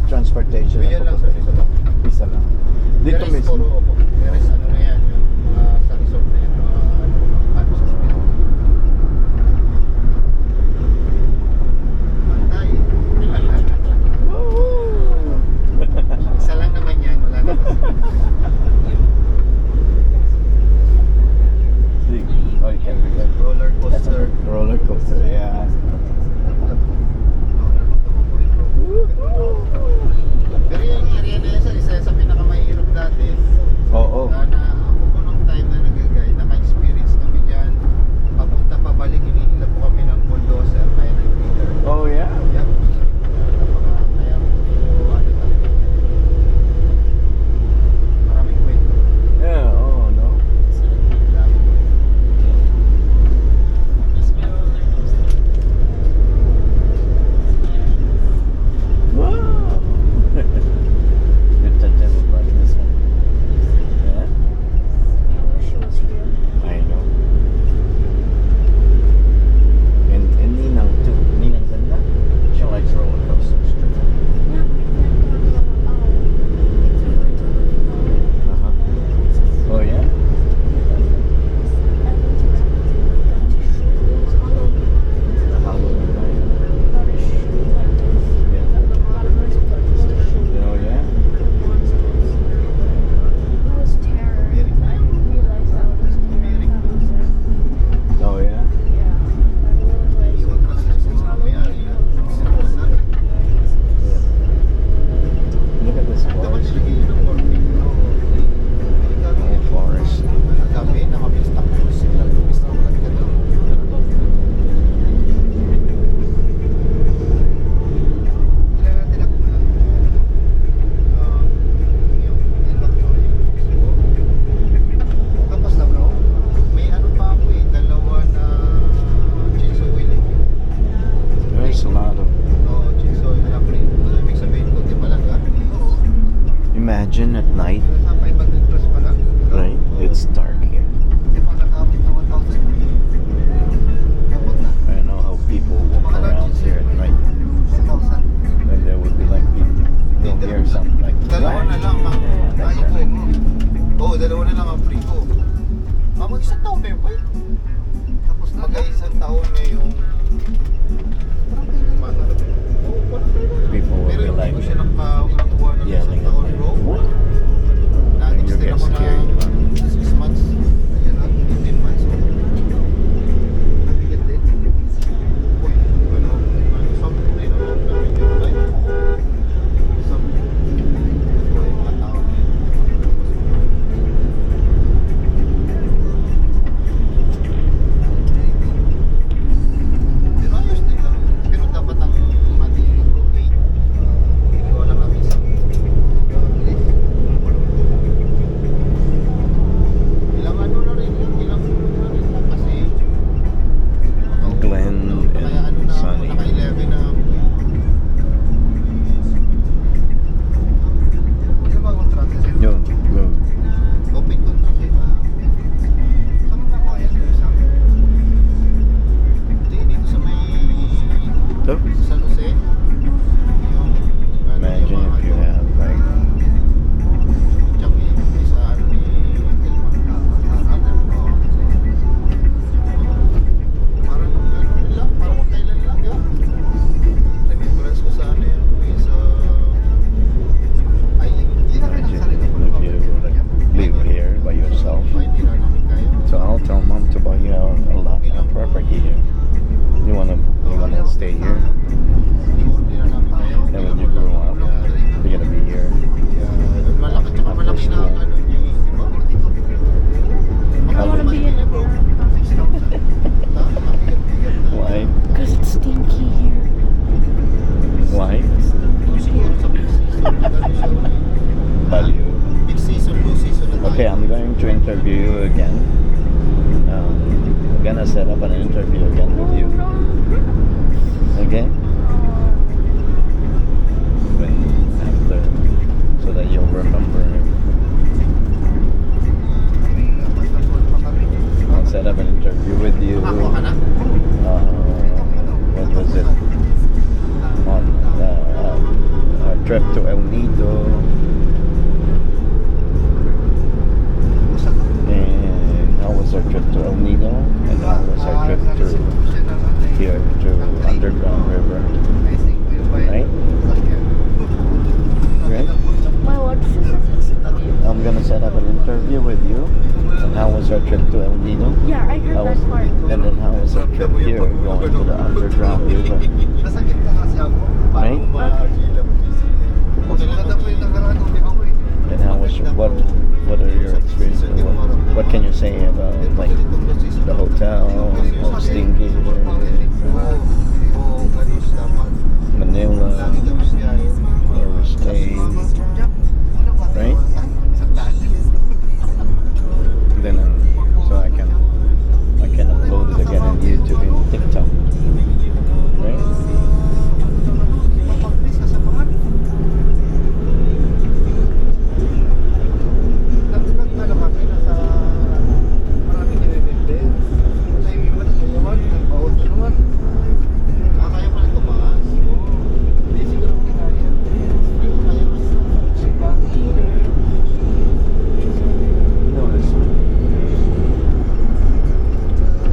transportation. Yan lang sa isa lang. Isa lang. Dito There is mismo. puro opo. There is ano na yan, yung mga sa resort na yan, mga ano sa spirit. Pantay. Isa lang naman yan, wala naman. Oh, you can be good. Roller coaster. Roller coaster, yeah. Pero yung area na yun, isa sa pinakamahirap dati. Oo. Na ako po nung time na nag-guide, naka-experience kami dyan. Papunta pabalik, hinihila po kami ng bulldozer, kaya nag-feeder. Oh, yeah. Yep. Kaya po ano talaga. Maraming kwento. Yeah, oh, no. Wow. Good to tell about this one. Yeah, I wish it was here. I know. And Ninang too. Ninang ganda. She likes roller coasters too. Yeah, Uh-huh. Oh, yeah? The Halloween night. Oh, yeah? Oh, yeah? Look at this forest. Oh, forest. Tapos na bro, may ano pa ako eh, dalawa na chainsaw wheel eh. There's a lot of... Oo, chainsaw wheel na pre. So, ibig sabihin ko, di ba lang ha? Oo. Imagine at night, Nasa 500 plus pala. right? It's dark here. Di ba nakakapit na 1,000? Kapot na. I know how people walk around here at night. 1,000. And there would be like people. You'll hear something like Dalawa na lang ang like tayo that. ko. Oo, dalawa na lang ang free ko. Mag-isang taon na yun pa eh. Tapos mag-isang taon na yung... People will Pero be hindi like ko siya nakakuha ng isang yelling at taon me. bro. What? And you Nag-extend get ako scared. ng 6 months. Ayun na, 18 months. Nabigat din. Uy, ano, something na yun namin yun. Like, something. Ito ay mga tao na yun. Pero ayos din lang. Pero dapat ang matigil ko 8. Ikaw lang namin isang ilang ano na rin lang, ilang ano na rin lang kasi Glenn kaya ano and na ako, Sunny. naka 11 na ako eh. Ano ba akong traffic sa'yo? Yun, yun. Open contract eh. Saan mo nakuha yan? Sa dito sa may So, San Jose. Yung imagine yung mga if you ano, have like Changi, sa ano ni parang ano lang, parang kailan lang yun. Remembrance ko sa ano yun, sa ay, hindi na rin ang imagine sarili ko if you like live here by yourself. Ay, hindi na namin kaya. So I'll tell mom to buy you a lot of property here. You wanna stay here? Hindi na namin kaya. And when you grow up, you're gonna be here. Malaki tsaka malaki na ang ano niya, di ba? I wanna be in bro. 6,000. Mabigat-bigat na. Why? Because it's stinky here. Why? Siguro sa peak season, ganun siya. Value. Peak season, low season na tayo. Okay, I'm going to interview you again. I'm gonna set up an interview again with you. Okay? Wait, after, so that you'll remember him. I'll set up an interview with you. Nakakuha ka na? What was it? On trip to El Nido? And how was our trip to El Nido? And how was our trip to here to Underground River? Right? Right? My watch is I'm gonna set up an interview with you. And how was our trip to El Nido? Yeah, I heard How was, that part. and then how was our trip here going to the Underground River? Right? And how was your, what are your experiences? What can you say about like the hotel, hosting here?